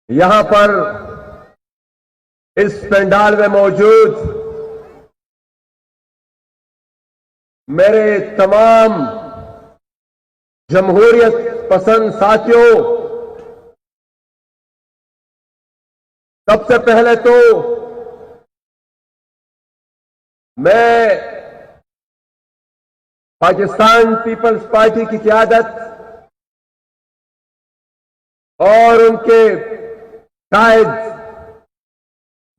یہاں پر اس پنڈال میں موجود میرے تمام جمہوریت پسند ساتھیوں، سب سے پہلے تو میں پاکستان پیپلز پارٹی کی قیادت اور ان کے قائد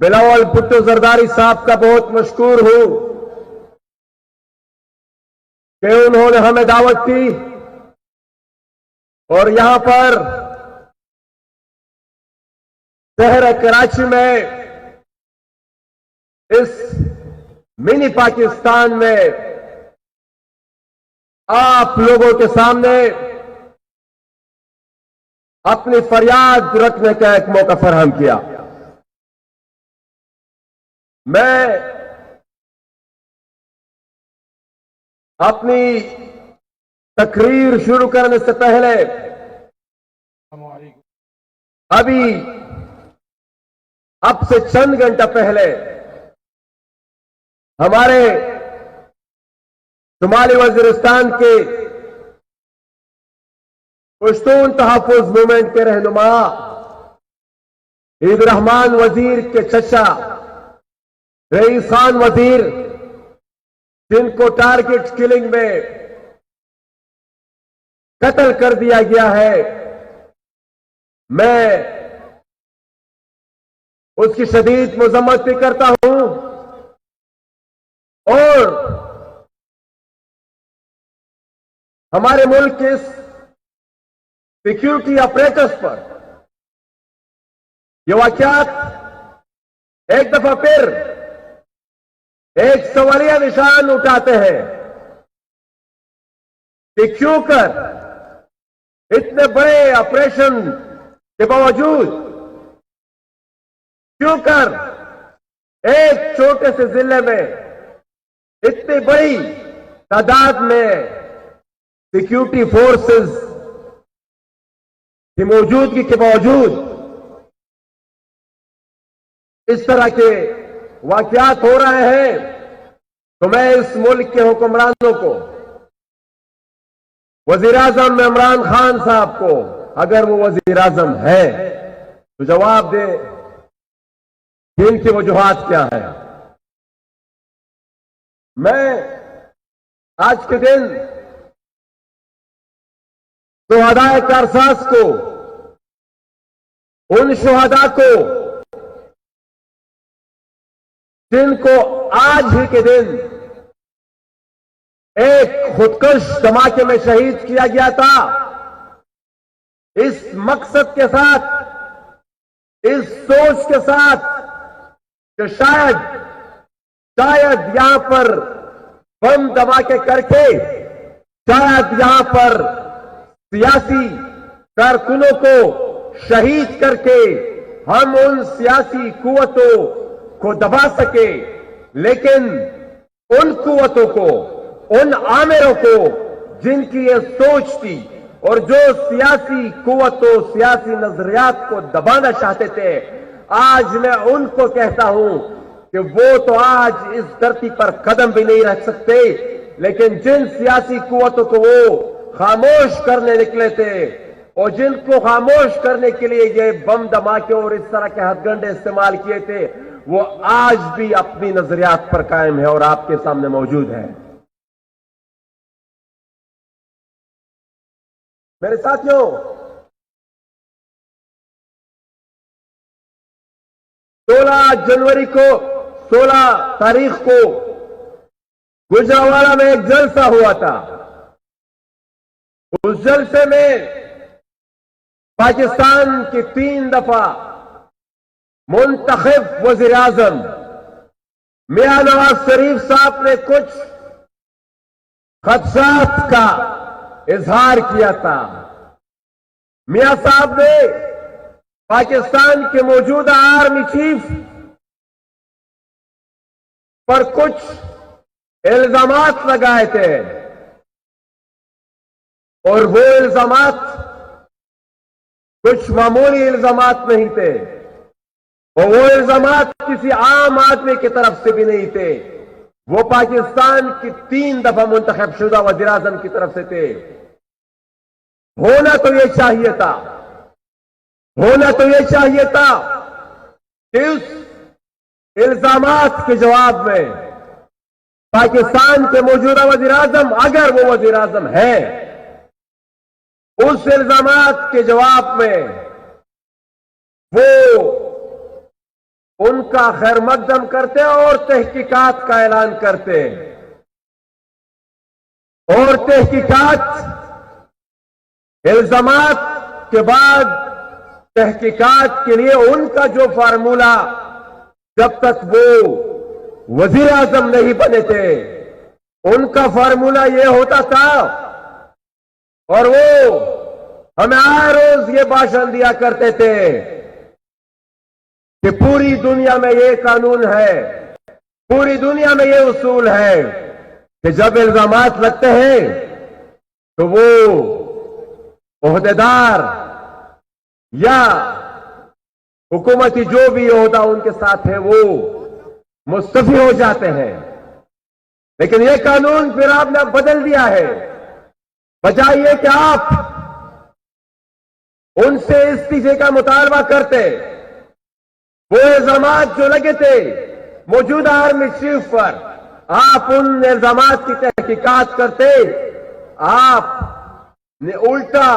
بلاول بھٹو زرداری صاحب کا بہت مشکور ہوں کہ انہوں نے ہمیں دعوت دی اور یہاں پر شہر کراچی میں اس منی پاکستان میں آپ لوگوں کے سامنے اپنی فریاد رکھنے کا ایک موقع فراہم کیا۔ میں اپنی تقریر شروع کرنے سے پہلے اب سے چند گھنٹہ پہلے ہمارے شمالی وزیرستان کے پشتون تحفظ موومنٹ کے رہنما عید الرحمان وزیر کے چچا رئیس خان وزیر، جن کو ٹارگٹ کلنگ میں قتل کر دیا گیا ہے، میں اس کی شدید مذمت بھی کرتا ہوں اور ہمارے ملک کے اس سیکیورٹی اپریٹس پر یہ واقعات ایک دفعہ پھر ایک سوالیہ نشان اٹھاتے ہیں کہ کیوں کر اتنے بڑے آپریشن کے باوجود کیوں کر ایک چھوٹے سے ضلع میں اتنی بڑی تعداد میں سیکیورٹی فورسز کی موجودگی کے باوجود اس طرح کے واقعات ہو رہے ہیں، تو میں اس ملک کے حکمرانوں کو، وزیر اعظم عمران خان صاحب کو، اگر وہ وزیر اعظم ہے تو جواب دے کہ ان کی وجوہات کیا ہے۔ میں آج کے دن شہدائے کارساز کو، ان شہداء کو جن کو آج ہی کے دن ایک خودکش دھماکے میں شہید کیا گیا تھا، اس مقصد کے ساتھ، اس سوچ کے ساتھ کہ شاید یہاں پر بم دھماکے کر کے شاید یہاں پر سیاسی کارکنوں کو شہید کر کے ہم ان سیاسی قوتوں کو دبا سکے، لیکن ان قوتوں کو، ان آمروں کو جن کی یہ سوچ تھی اور جو سیاسی قوتوں، سیاسی نظریات کو دبانا چاہتے تھے، آج میں ان کو کہتا ہوں کہ وہ تو آج اس دھرتی پر قدم بھی نہیں رکھ سکتے، لیکن جن سیاسی قوتوں کو وہ خاموش کرنے نکلے تھے اور جن کو خاموش کرنے کے لیے یہ بم دھماکے اور اس طرح کے ہتھ گنڈے استعمال کیے تھے، وہ آج بھی اپنی نظریات پر قائم ہے اور آپ کے سامنے موجود ہے۔ میرے ساتھیوں، سولہ تاریخ کو گجرانوالہ میں ایک جلسہ ہوا تھا۔ اس جلسے میں پاکستان کی 3 دفعہ منتخب وزیر اعظم میاں نواز شریف صاحب نے کچھ خدشات کا اظہار کیا تھا۔ میاں صاحب نے پاکستان کے موجودہ آرمی چیف پر کچھ الزامات لگائے تھے اور وہ الزامات कुछ मामूली इल्जामात नहीं थे, और वो इल्जामात किसी आम आदमी की तरफ से भी नहीं थे, वो पाकिस्तान की 3 दफा मुंतखब शुदा वज़ीर आज़म की तरफ से थे। होना तो ये चाहिए था, होना तो ये चाहिए था कि उस इल्जामात के जवाब में पाकिस्तान के मौजूदा वज़ीर आज़म, अगर वो वज़ीर आज़म है, उस इल्जामात के जवाब में वो उनका खैर मकदम करते और तहकीकात का ऐलान करते, और तहकीकात, इल्जामात के बाद तहकीकात के लिए उनका जो फार्मूला, जब तक वो वज़ीर आज़म नहीं बने थे, उनका फार्मूला ये होता था, और वो हमें हर रोज ये भाषण दिया करते थे कि पूरी दुनिया में ये कानून है, पूरी दुनिया में ये उसूल है कि जब इल्जामात लगते हैं तो वो ओहदेदार या हुकूमती जो भी ओहदा उनके साथ है वो मुस्तफी हो जाते हैं। लेकिन ये कानून फिर आपने बदल दिया है, बजाय ये कि आप उनसे इस्तीफे का मुतालबा करते, वो इल्जामात जो लगे थे मौजूदा आर्मी चीफ पर, आप उन इल्जामात की तहकीकात करते, आपने उल्टा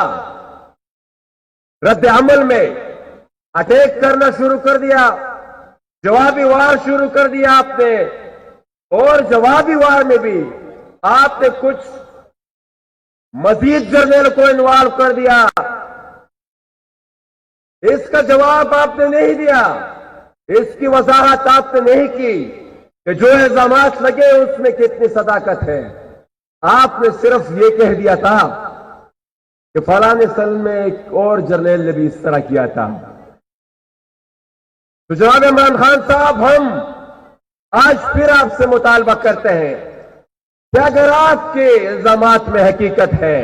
रद्द अमल में अटैक करना शुरू कर दिया, जवाबी वार शुरू कर दिया आपने, और जवाबी वार में भी आपने कुछ मजीद जर्नल को इन्वॉल्व कर दिया। इसका जवाब आपने नहीं दिया, इसकी वजाहत आपने नहीं की कि जो इल्जामात लगे उसमें कितनी सदाकत है। आपने सिर्फ ये कह दिया था कि फलाने सन में एक और जर्नल ने भी इस तरह किया था। तो जनाब इमरान खान साहब, हम आज फिर आपसे मुतालबा करते हैं कि अगर आपके इल्जामात में हकीकत है,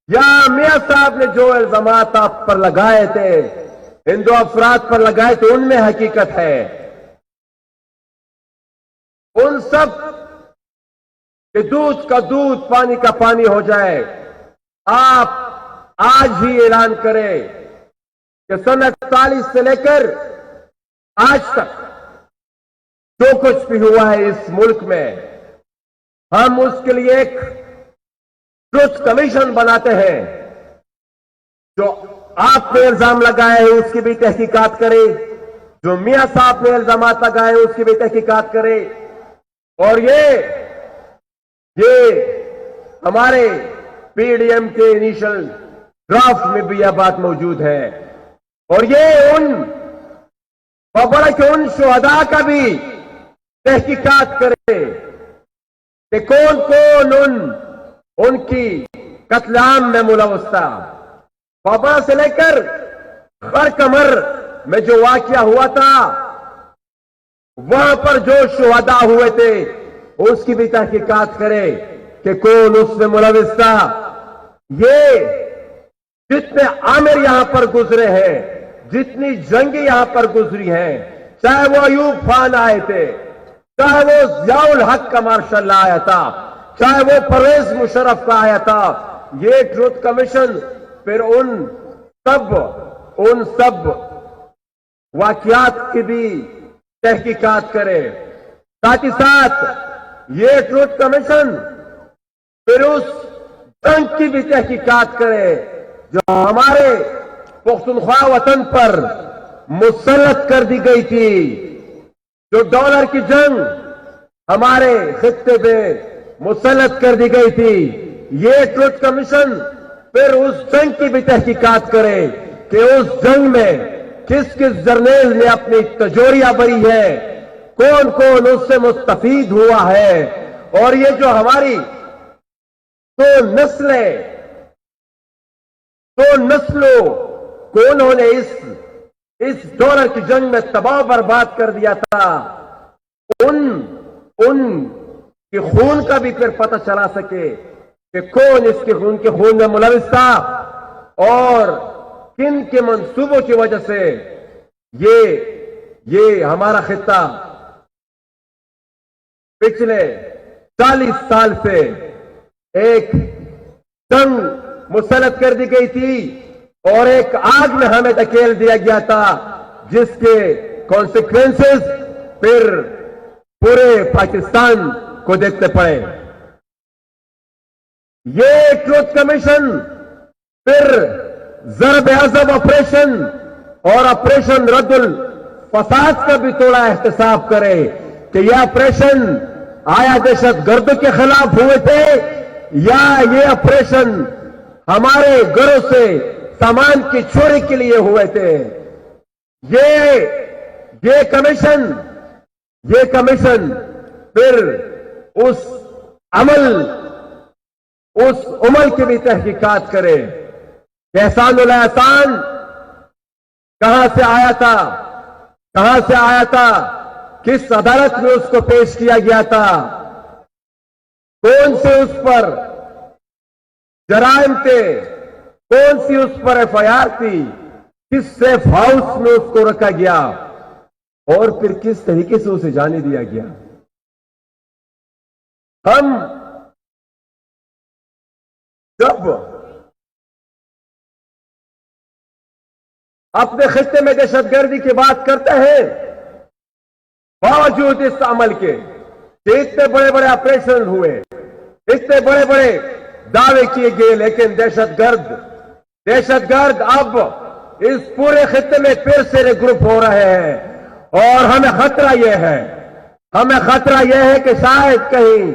या मियां साहब ने जो इल्जामात आप पर लगाए थे, इन 2 अफराद पर लगाए थे, उनमें हकीकत है, उन सब के दूध का दूध, पानी का पानी हो जाए। आप आज ही ऐलान करें कि सन 41 से लेकर आज तक जो कुछ भी हुआ है इस मुल्क में, हम उसके लिए एक ट्रुथ कमीशन बनाते हैं, जो आपने इल्जाम लगाए हैं उसकी भी तहकीकात करे, जो मियां साहब ने इल्जामात लगाए उसकी भी तहकीकात करे, और ये हमारे पीडीएम के इनिशियल ड्राफ्ट में भी यह बात मौजूद है, और ये उन बड़ा के उन शुहदा का भी तहकीकात करे कि कौन कौन उनकी कत्लेआम में मुलव्वस था। बाबा से लेकर बरकमर में जो वाकया हुआ था, वहां पर जो शुहदा हुए थे उसकी भी तहकीकात करे कि कौन उसमें मुलव्वस था। ये जितने आमिर यहां पर गुजरे हैं, जितनी जंगी यहां पर गुजरी हैं, चाहे वो अयूब खान आए थे, चाहे वो जियाउल हक का मार्शल आया था, चाहे वो परवेज मुशर्रफ का आया था, ये ट्रुथ कमीशन फिर उन सब वाकयात की भी तहकीकात करे। साथ ही साथ ये ट्रुथ कमीशन फिर उस जंग की भी तहकीकात करे जो हमारे पुख्तनख्वा वतन पर मुसल्लत कर दी गई थी, जो डॉलर की जंग हमारे खित्ते पे मुसल्लत कर दी गई थी। ये ट्रुथ कमीशन फिर उस जंग की भी तहकीकात करे कि उस जंग में किस किस जर्नल ने अपनी तजोरियां बरी है, कौन कौन उससे मुस्तफीद हुआ है, और ये जो हमारी दो नस्लों को उन्होंने इस डॉलर की जंग में तबाह बर्बाद कर दिया था, उन के खून का भी फिर पता चला सके कि कौन इसके खून में मुलविस था, और किन के मंसूबों की वजह से ये हमारा खित्ता पिछले 40 साल से एक जंग मुसलत कर दी गई थी और एक आग में हमें धकेल दिया गया था, जिसके कॉन्सिक्वेंसेस फिर पूरे पाकिस्तान को देखते पड़े। ये ट्रूथ कमीशन फिर ज़रब अज़ब ऑपरेशन और ऑपरेशन रद्दुल फसाद का भी थोड़ा एहतसाब करे कि यह ऑपरेशन आया दहशत गर्द के खिलाफ हुए थे या ये ऑपरेशन हमारे घरों से सामान की चोरी के लिए हुए थे। ये कमीशन फिर उस अमल की भी तहकीकात करे कि एहसानुल एहसान कहां से आया था, किस अदालत में उसको पेश किया गया था, कौन से उस पर जराइम थे, कौन सी उस पर एफआईआर थी, किस सेफ हाउस में उसको रखा गया और फिर किस तरीके से उसे जाने दिया गया। हम जब अपने खित्ते में दहशतगर्दी की बात करते हैं, बावजूद इस अमल के कि इतने बड़े बड़े ऑपरेशन हुए, इतने बड़े बड़े दावे किए गए, लेकिन दहशतगर्द अब इस पूरे खित्ते में फिर से रिग्रुप हो रहे हैं और हमें खतरा यह है कि शायद कहीं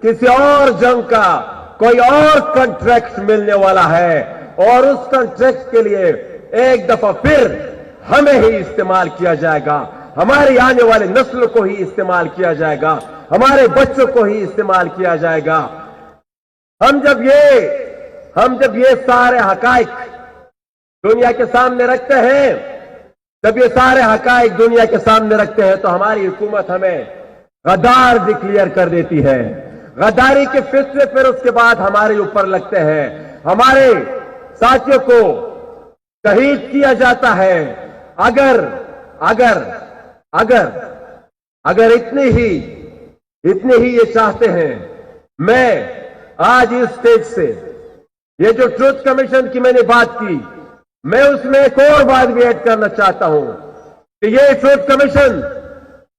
किसी और जंग का कोई और कॉन्ट्रैक्ट मिलने वाला है और उस कॉन्ट्रैक्ट के लिए एक दफा फिर हमें ही इस्तेमाल किया जाएगा, हमारी आने वाली नस्ल को ही इस्तेमाल किया जाएगा, हमारे बच्चों को ही इस्तेमाल किया जाएगा। हम जब ये सारे हकाइक दुनिया के सामने रखते हैं, तो हमारी हुकूमत हमें गद्दार डिक्लेयर कर देती है। गद्दारी के फितरे फिर उसके बाद हमारे ऊपर लगते हैं, हमारे साथियों को शहीद किया जाता है। अगर इतने ही ये चाहते हैं, मैं आज इस स्टेज से ये जो ट्रूथ कमीशन की मैंने बात की, मैं उसमें एक और बात भी ऐड करना चाहता हूं कि ये ट्रूथ कमीशन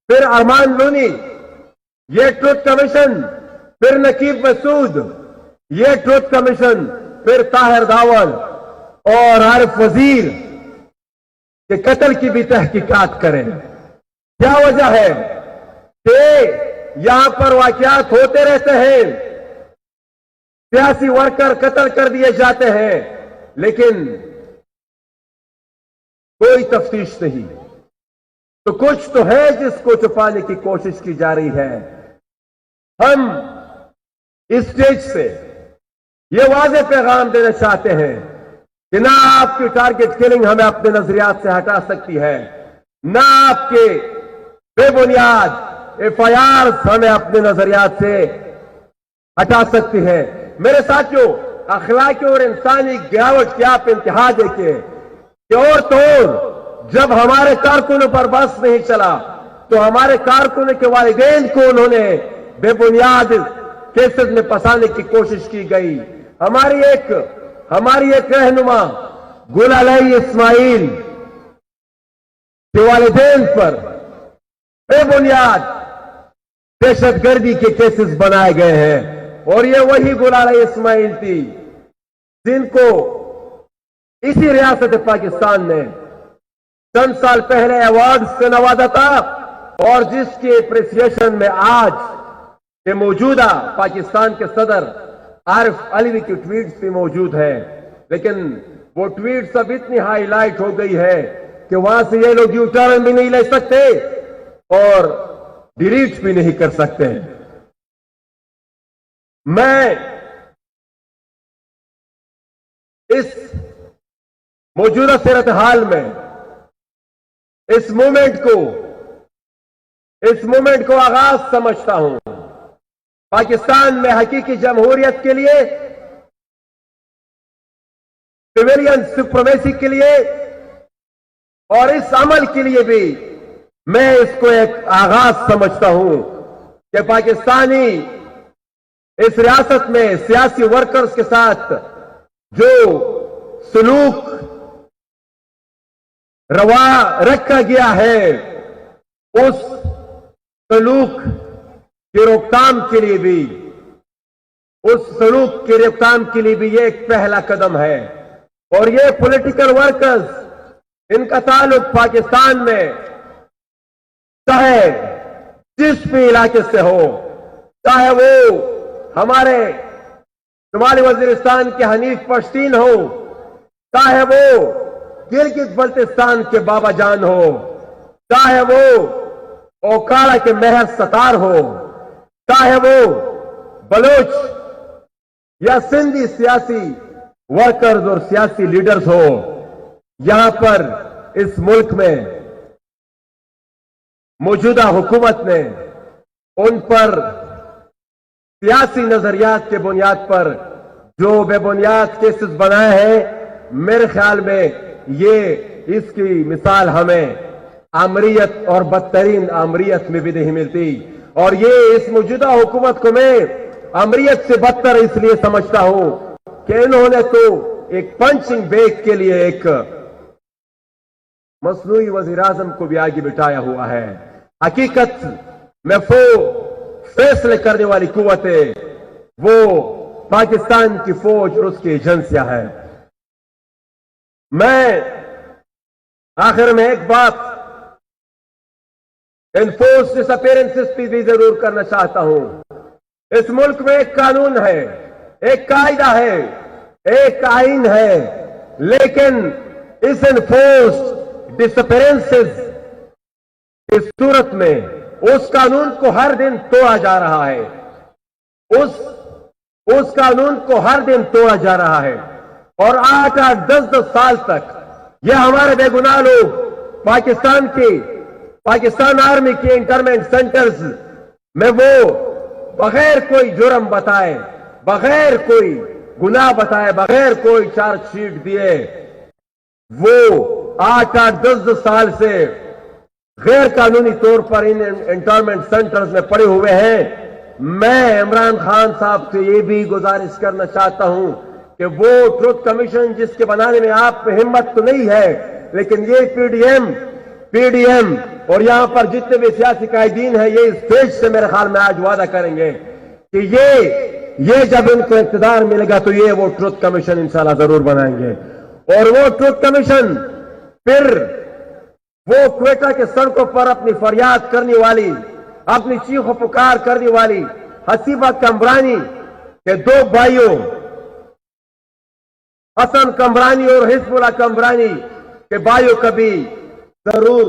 फिर अरमान लोनी, ये ट्रूथ कमीशन फिर नकीब मसूद, ये ट्रूथ कमीशन फिर ताहिर दावल और आरिफ वजीर के कत्ल की भी तहकीकात करें। क्या वजह है कि यहां पर वाकयात होते रहते हैं, सियासी वर्कर कत्ल कर दिए जाते हैं, लेकिन कोई तफ्तीश नहीं। तो कुछ तो है जिसको छुपाने की कोशिश की जा रही है। हम इस स्टेज से ये वाज़ेह पैगाम देना चाहते हैं कि ना आपकी टारगेट किलिंग हमें अपने नजरियात से हटा सकती है, ना आपके बेबुनियाद एफआईआर हमें अपने नजरियात से हटा सकती है। मेरे साथियों, अखलाकी और इंसानी गिरावट की आप इंतहा देखिए कि और तो और जब हमारे कारकुनों पर बस नहीं चला तो हमारे कारकुनों के वालिदैन को उन्होंने बेबुनियाद केसेस में फंसाने की कोशिश की गई। हमारी एक रहनुमा गुलालई इस्माइल के वालिदैन पर बेबुनियाद दहशतगर्दी के केसेस बनाए गए हैं और ये वही गुलालई इस्माइल थी जिनको इसी रियासत पाकिस्तान ने चंद साल पहले अवार्ड से नवाजा था और जिसके अप्रिसिएशन में आज के मौजूदा पाकिस्तान के सदर आरिफ अलवी की ट्वीट्स भी मौजूद है। लेकिन वो ट्वीट्स अब इतनी हाईलाइट हो गई है कि वहां से ये लोग यू टर्न भी नहीं ले सकते और डिलीट भी नहीं कर सकते। मैं इस मौजूदा सूरत हाल में इस मूवमेंट को आगाज समझता हूं। पाकिस्तान में हकीकी जमहूरियत के लिए सिविलियन सुप्रीमेसी के लिए और इस अमल के लिए भी मैं इसको एक आगाज समझता हूं कि पाकिस्तानी इस रियासत में सियासी वर्कर्स के साथ जो सलूक रवा रखा गया है, उस सलूक की रोकथाम के लिए भी, उस सलूक की रोकथाम के लिए भी ये एक पहला कदम है। और ये पॉलिटिकल वर्कर्स, इनका ताल्लुक पाकिस्तान में चाहे जिस भी इलाके से हो, चाहे वो हमारे शुमाली वजीरिस्तान के हनीफ पश्तीन हो, चाहे वो गिलगित बल्तिस्तान के बाबा जान हो, चाहे वो ओकाड़ा के मेहर सतार हो, चाहे वो बलोच या सिंधी सियासी वर्कर्स और सियासी लीडर्स हो, यहां पर इस मुल्क में मौजूदा हुकूमत ने उन पर सियासी नजरियात के बुनियाद पर जो बेबुनियाद केसेस बनाए हैं, मेरे ख्याल में ये इसकी मिसाल हमें आमरीयत और बदतरीन आमरीयत में भी नहीं मिलती। और ये इस मौजूदा हुकूमत को मैं आमरीयत से बदतर इसलिए समझता हूं कि इन्होंने तो एक पंचिंग बैग के लिए एक मसनूई वजीर आजम को भी आगे बिठाया हुआ है। हकीकत में वो फैसले करने वाली कुव्वतें वो पाकिस्तान की फौज और उसकी एजेंसियां हैं। मैं आखिर में एक बात एनफोर्स डिसअपीयरेंसेस की भी जरूर करना चाहता हूं। इस मुल्क में एक कानून है, एक कायदा है, एक आइन है, लेकिन इस एनफोर्स डिसअपीयरेंसेस की सूरत में उस कानून को हर दिन तोड़ा जा रहा है। उस कानून को हर दिन तोड़ा जा रहा है और 8-8, 10-10 साल तक ये हमारे बेगुनाह लोग पाकिस्तान आर्मी के इंटरमेंट सेंटर्स में वो बगैर कोई जुर्म बताए, बगैर कोई गुनाह बताए, बगैर कोई चार्जशीट दिए, वो 8-8, 10-10 साल से गैर कानूनी तौर पर इन इंटरमेंट सेंटर्स में पड़े हुए हैं। मैं इमरान खान साहब से ये भी गुजारिश करना चाहता हूं कि वो ट्रुथ कमीशन जिसके बनाने में आप में हिम्मत तो नहीं है, लेकिन ये पीडीएम और यहां पर जितने भी सियासी कायदीन हैं, ये स्टेज से मेरे ख्याल में आज वादा करेंगे कि ये जब इनको इख्तिदार मिलेगा तो ये वो ट्रुथ कमीशन इंशाल्लाह जरूर बनाएंगे। और वो ट्रुथ कमीशन फिर वो क्वेटा के सड़कों पर अपनी फरियाद करने वाली, अपनी चीखों पुकार करने वाली हसीबा कमरानी के दो भाइयों हसन कमरानी और हिजबुल्लाह कमरानी के भाइयों का भी जरूर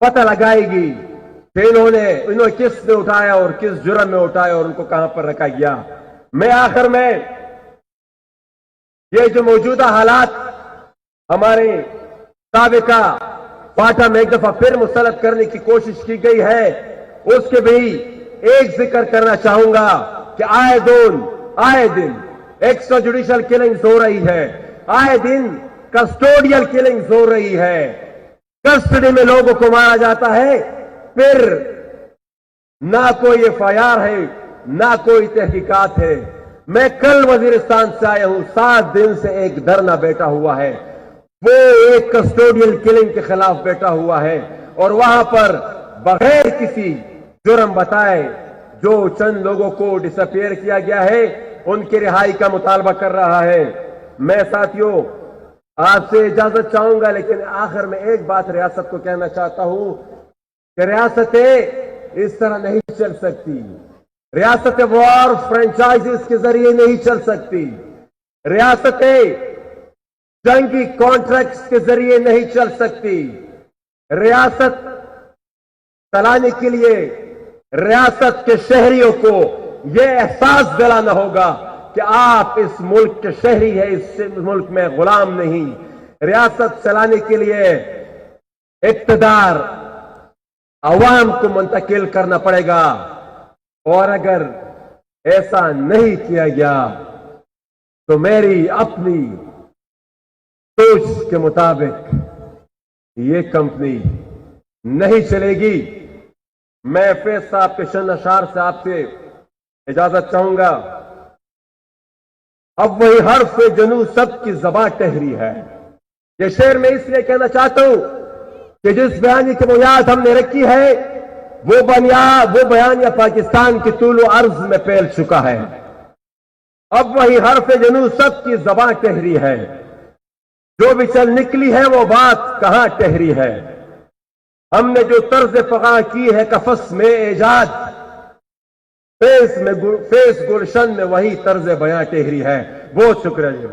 पता लगाएगी कि इन्होंने किस ने उठाया और किस जुर्म में उठाया और उनको कहां पर रखा गया। मैं आखिर में ये जो मौजूदा हालात हमारे साबिका पाटा में एक दफा फिर मुसलत करने की कोशिश की गई है, उसके भी एक जिक्र करना चाहूंगा कि आए दिन एक्स्ट्रा जुडिशियल किलिंग्स हो रही है, आए दिन कस्टोडियल किलिंग्स हो रही है, कस्टडी में लोगों को मारा जाता है, फिर ना कोई एफआईआर है, ना कोई तहकीकात है। मैं कल वजीरिस्तान से आया हूं, 7 दिन से एक धरना बैठा हुआ है, वो एक कस्टोडियल किलिंग के खिलाफ बैठा हुआ है और वहां पर बगैर किसी जुर्म बताए जो चंद लोगों को डिसअपियर किया गया है, उनकी रिहाई का मुतालबा कर रहा है। मैं साथियों आपसे इजाजत चाहूंगा, लेकिन आखिर में एक बात रियासत को कहना चाहता हूं कि रियासतें इस तरह नहीं चल सकती, रियासतें वॉर फ्रेंचाइजीज के जरिए नहीं चल सकती, रियासतें जंगी कॉन्ट्रैक्ट्स के जरिए नहीं चल सकती। रियासत चलाने के लिए रियासत के शहरियों को यह एहसास दिलाना होगा कि आप इस मुल्क के शहरी हैं, इस मुल्क में गुलाम नहीं। रियासत चलाने के लिए इक्तदार अवाम को मुंतकिल करना पड़ेगा और अगर ऐसा नहीं किया गया तो मेरी अपनी सोच के मुताबिक ये कंपनी नहीं चलेगी। मैं फैज साहब के शन अशार से आपसे इजाजत चाहूंगा। अब वही हर्फ जनू सबकी ज़बां टहरी है। ये शेर मैं इसलिए कहना चाहता हूं कि जिस बयानी की बुनियाद हमने रखी है वो बयानिया पाकिस्तान की तूलो अर्ज में फैल चुका है। अब वही हर्फ जनू सबकी ज़बां टहरी है। जो भी चल निकली है वो बात कहां टहरी है। हमने जो तर्ज फगा की है कफस में एजाद, फेस गुलशन में वही तर्ज बयां टहरी है। बहुत शुक्रिया जी।